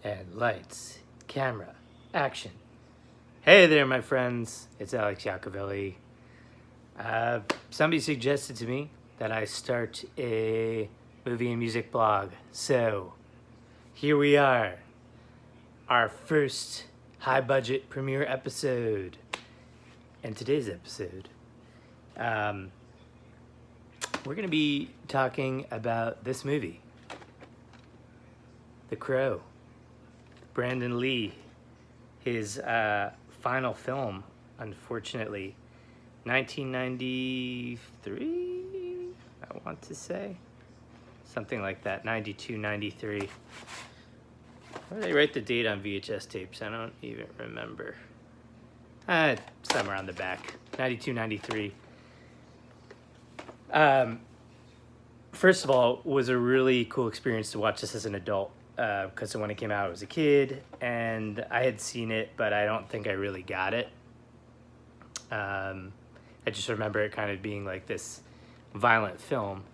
And lights, camera, action. Hey there, my friends. It's Alex Iacovelli. Somebody suggested to me that I start a movie and music blog. So, here we are. Our first high-budget premiere episode. And today's episode, we're going to be talking about this movie. The Crow. Brandon Lee, his final film, unfortunately, 1993, I want to say, something like that, 92, 93. Where do they write the date on VHS tapes? I don't even remember. Somewhere on the back, 92, 93. First of all, it was a really cool experience to watch this as an adult. Because when it came out, I was a kid, and I had seen it, but I don't think I really got it. I just remember it kind of being like this violent film,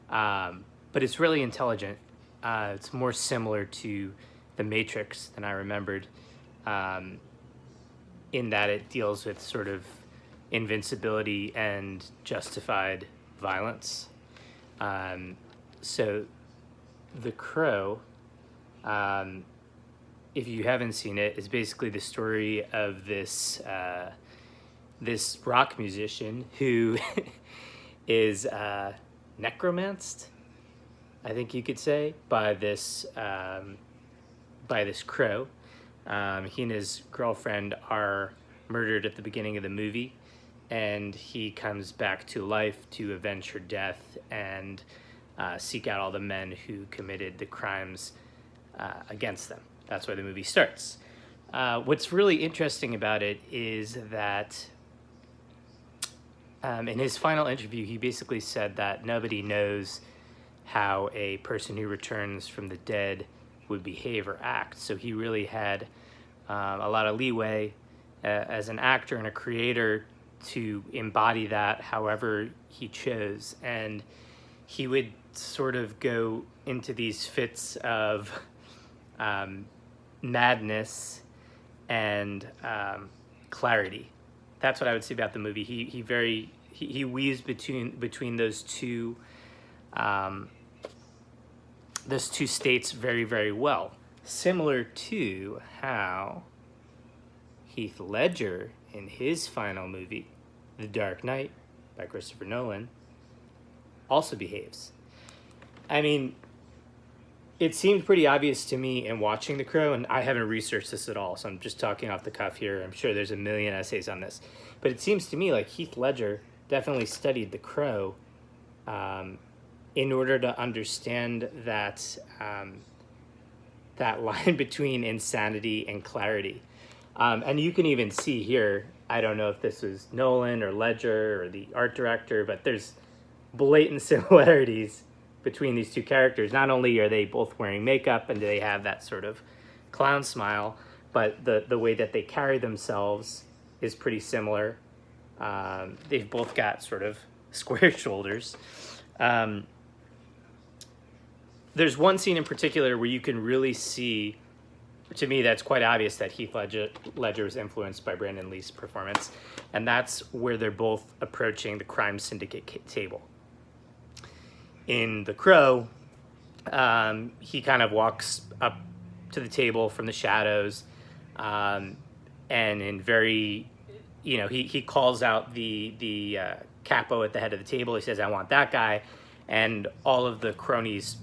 but it's really intelligent. It's more similar to The Matrix than I remembered, in that it deals with sort of invincibility and justified violence. So The Crow, if you haven't seen it, is basically the story of this this rock musician who is necromanced, I think you could say, by this crow. He and his girlfriend are murdered at the beginning of the movie, and he comes back to life to avenge her death and seek out all the men who committed the crimes against them. That's where the movie starts. What's really interesting about it is that in his final interview, he basically said that nobody knows how a person who returns from the dead would behave or act. So he really had a lot of leeway as an actor and a creator to embody that however he chose. And he would sort of go into these fits of madness and clarity. That's what I would say about the movie. He weaves between those two states very, very well. Similar to how Heath Ledger in his final movie, The Dark Knight by Christopher Nolan, also behaves. I mean, it seemed pretty obvious to me in watching The Crow, and I haven't researched this at all, so I'm just talking off the cuff here. I'm sure there's a million essays on this. But it seems to me like Heath Ledger definitely studied The Crow in order to understand that that line between insanity and clarity. And you can even see here, I don't know if this was Nolan or Ledger or the art director, but there's blatant similarities between these two characters. Not only are they both wearing makeup and do they have that sort of clown smile, but the way that they carry themselves is pretty similar. They've both got sort of square shoulders. There's one scene in particular where you can really see, to me, that's quite obvious that Heath Ledger was influenced by Brandon Lee's performance, and that's where they're both approaching the crime syndicate table. In The Crow, he kind of walks up to the table from the shadows, and in very, he calls out the capo at the head of the table. He says, "I want that guy," and all of the cronies,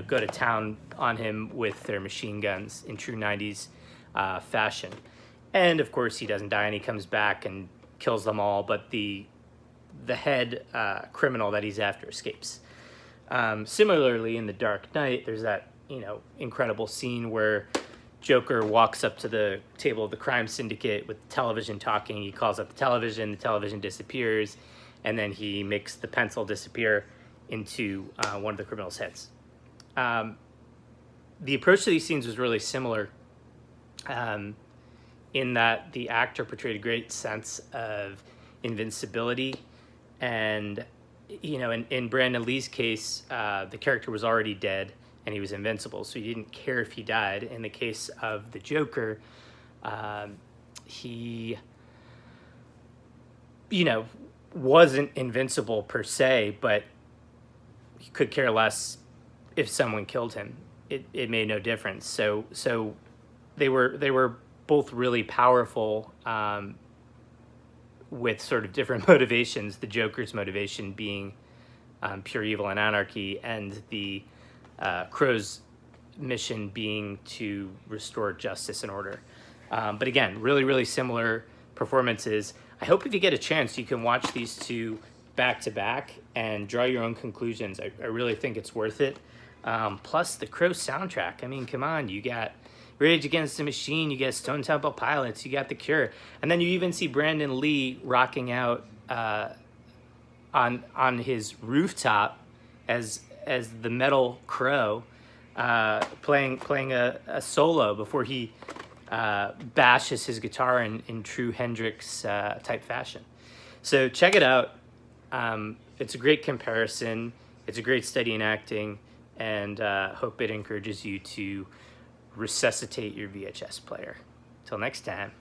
go to town on him with their machine guns in true 90s fashion. And of course, he doesn't die, and he comes back and kills them all, but the head criminal that he's after escapes. Similarly, in The Dark Knight, there's that, incredible scene where Joker walks up to the table of the crime syndicate with the television talking. He calls up the television disappears, and then he makes the pencil disappear into one of the criminals' heads. The approach to these scenes was really similar, in that the actor portrayed a great sense of invincibility, and in Brandon Lee's case, the character was already dead, and he was invincible, so you didn't care if he died. In the case of the Joker, he, you know, wasn't invincible per se, but he could care less if someone killed him. It made no difference. So they were both really powerful, with sort of different motivations. The Joker's motivation being pure evil and anarchy, and the Crow's mission being to restore justice and order. But again, really, really similar performances. I hope if you get a chance, you can watch these two back to back and draw your own conclusions. I really think it's worth it. Plus the Crow soundtrack. I mean, come on, you got Rage Against the Machine, you got Stone Temple Pilots, you got The Cure, and then you even see Brandon Lee rocking out on his rooftop as the metal Crow, playing a solo before he bashes his guitar in true Hendrix type fashion. So check it out. It's a great comparison. It's a great study in acting, and hope it encourages you to resuscitate your VHS player. Till next time.